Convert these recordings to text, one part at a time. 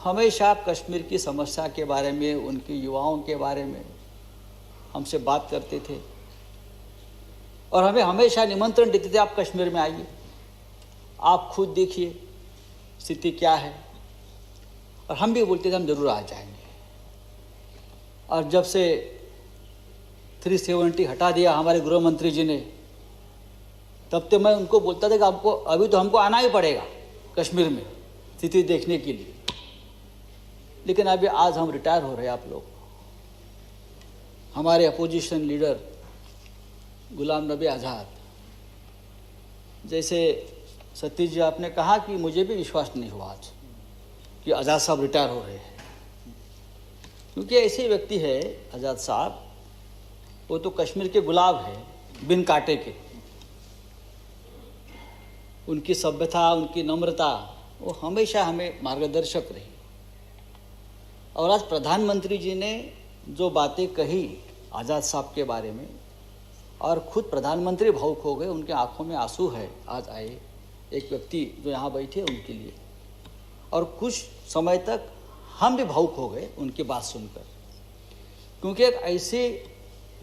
हमेशा कश्मीर की समस्या के बारे में, उनके युवाओं के बारे में हमसे बात करते थे और हमें हमेशा निमंत्रण देते थे, आप कश्मीर में आइए, आप खुद देखिए स्थिति क्या है। और हम भी बोलते थे हम जरूर आ जाएंगे। और जब से 370 हटा दिया हमारे गृह मंत्री जी ने, तब तो मैं उनको बोलता था कि आपको अभी तो हमको आना ही पड़ेगा कश्मीर में स्थिति देखने के लिए। लेकिन अभी आज हम रिटायर हो रहे हैं। आप लोग, हमारे अपोजिशन लीडर गुलाम नबी आज़ाद, जैसे सतीश जी आपने कहा कि मुझे भी विश्वास नहीं हुआ आज कि आज़ाद साहब रिटायर हो रहे हैं, क्योंकि ऐसे व्यक्ति है आज़ाद साहब, वो तो कश्मीर के गुलाब है बिन कांटे के। उनकी सभ्यता, उनकी नम्रता वो हमेशा हमें मार्गदर्शक रही। और आज प्रधानमंत्री जी ने जो बातें कही आज़ाद साहब के बारे में, और खुद प्रधानमंत्री भावुक हो गए, उनके आंखों में आंसू है आज आए एक व्यक्ति जो यहाँ बैठे उनके लिए। और कुछ समय तक हम भी भावुक हो गए उनकी बात सुनकर, क्योंकि एक ऐसे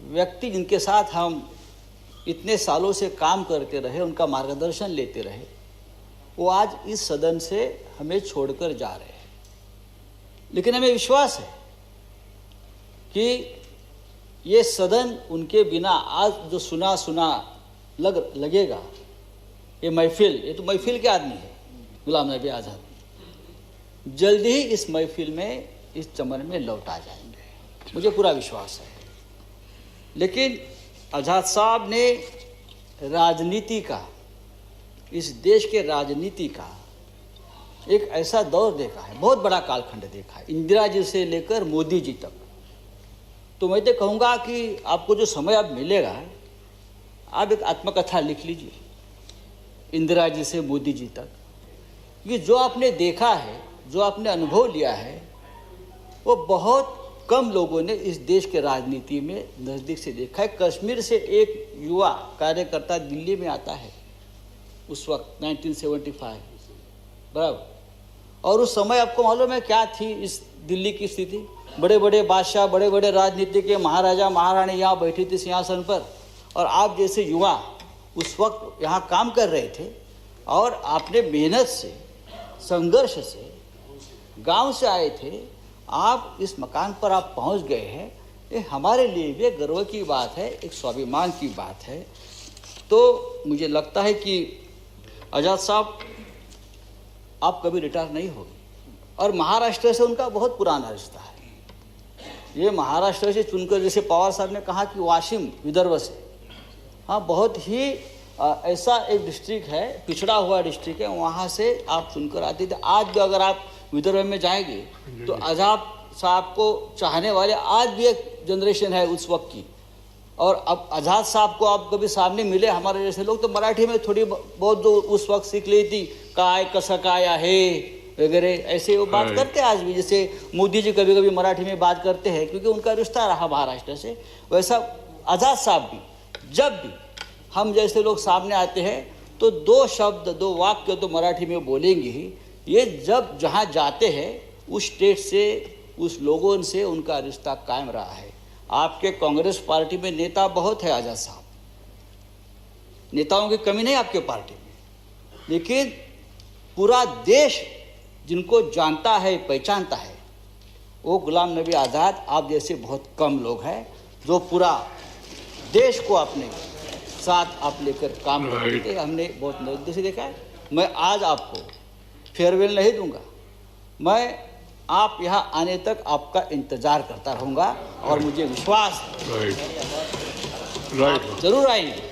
व्यक्ति जिनके साथ हम इतने सालों से काम करते रहे, उनका मार्गदर्शन लेते रहे, वो आज इस सदन से हमें छोड़कर जा रहे हैं। लेकिन हमें विश्वास है कि ये सदन उनके बिना आज जो सुना सुना लगेगा, ये महफिल, ये तो महफिल के आदमी है गुलाम नबी आज़ाद, जल्दी ही इस महफिल में, इस चमन में लौट आ जाएंगे, मुझे पूरा विश्वास है। लेकिन आज़ाद साहब ने राजनीति का, इस देश के राजनीति का एक ऐसा दौर देखा है, बहुत बड़ा कालखंड देखा है, इंदिरा जी से लेकर मोदी जी तक। तो मैं तो कहूँगा कि आपको जो समय अब मिलेगा, आप एक आत्मकथा लिख लीजिए इंदिरा जी से मोदी जी तक। ये जो आपने देखा है, जो आपने अनुभव लिया है, वो बहुत कम लोगों ने इस देश के राजनीति में नज़दीक से देखा है। कश्मीर से एक युवा कार्यकर्ता दिल्ली में आता है उस वक्त 1975, बराबर। और उस समय आपको मालूम है क्या थी इस दिल्ली की स्थिति? बड़े बड़े बादशाह, बड़े बड़े राजनीति के महाराजा महारानी यहाँ बैठी थी सिंहासन पर, और आप जैसे युवा उस वक्त यहाँ काम कर रहे थे, और आपने मेहनत से, संघर्ष से, गांव से आए थे, आप इस मकान पर आप पहुँच गए हैं। ये हमारे लिए भी गर्व की बात है, एक स्वाभिमान की बात है। तो मुझे लगता है कि आज़ाद साहब आप कभी रिटायर नहीं होंगे, और महाराष्ट्र से उनका बहुत पुराना रिश्ता है। ये महाराष्ट्र से चुनकर, जैसे पवार साहब ने कहा कि वाशिम विदर्भ से, हाँ, बहुत ही ऐसा एक डिस्ट्रिक्ट है, पिछड़ा हुआ डिस्ट्रिक्ट है, वहाँ से आप चुनकर आते थे। आज भी अगर आप विदर्भ में जाएंगे तो आज़ाद साहब को चाहने वाले आज भी एक जनरेशन है उस वक्त की। और अब आज़ाद साहब को आप कभी सामने मिले, हमारे जैसे लोग तो मराठी में थोड़ी बहुत जो उस वक्त सीख ली थी, काय कसं काय आहे वगैरह, ऐसे वो बात करते हैं आज भी। जैसे मोदी जी कभी कभी मराठी में बात करते हैं, क्योंकि उनका रिश्ता रहा महाराष्ट्र से। वैसा आज़ाद साहब भी, जब भी हम जैसे लोग सामने आते हैं तो दो शब्द, दो वाक्य तो मराठी में बोलेंगे ही। ये जब जहाँ जाते हैं उस स्टेट से, उस लोगों से उनका रिश्ता कायम रहा है। आपके कांग्रेस पार्टी में नेता बहुत है आज़ाद साहब, नेताओं की कमी नहीं आपके पार्टी में, लेकिन पूरा देश जिनको जानता है, पहचानता है, वो गुलाम नबी आज़ाद आप जैसे बहुत कम लोग हैं जो पूरा देश को अपने साथ आप लेकर काम करते हैं। हमने बहुत नज़दीक से देखा है। मैं आज आपको फेयरवेल नहीं दूंगा, मैं आप यहाँ आने तक आपका इंतज़ार करता रहूँगा, और मुझे विश्वास है आप जरूर आएंगे।